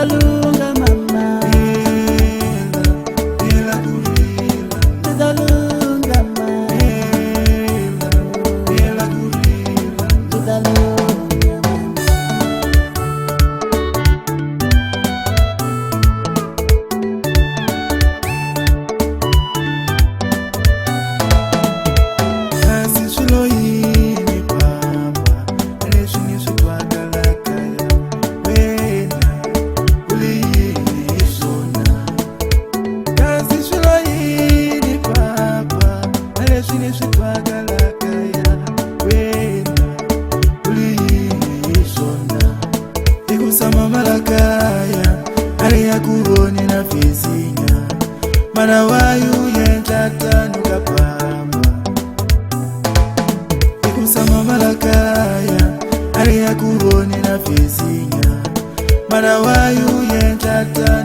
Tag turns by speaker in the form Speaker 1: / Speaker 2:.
Speaker 1: Tidalunga mama,
Speaker 2: ela kurila,
Speaker 1: tidalunga mama,
Speaker 2: ela kurila.
Speaker 1: tidalunga.
Speaker 2: Kasi swilo yini papa, leswi ni swi twaka la kaya, wena uli yini hi swona. Kasi swilo yini papa, leswi ni swi twaka la kaya, wena uli yini hi swona. I ku tshama mala kaya, ari ya ku voni na fisinya, mana wayu yendla tano ka papa. Kusama malakaya, ari ya kuroni na fisinya, mana wayu yendla tano.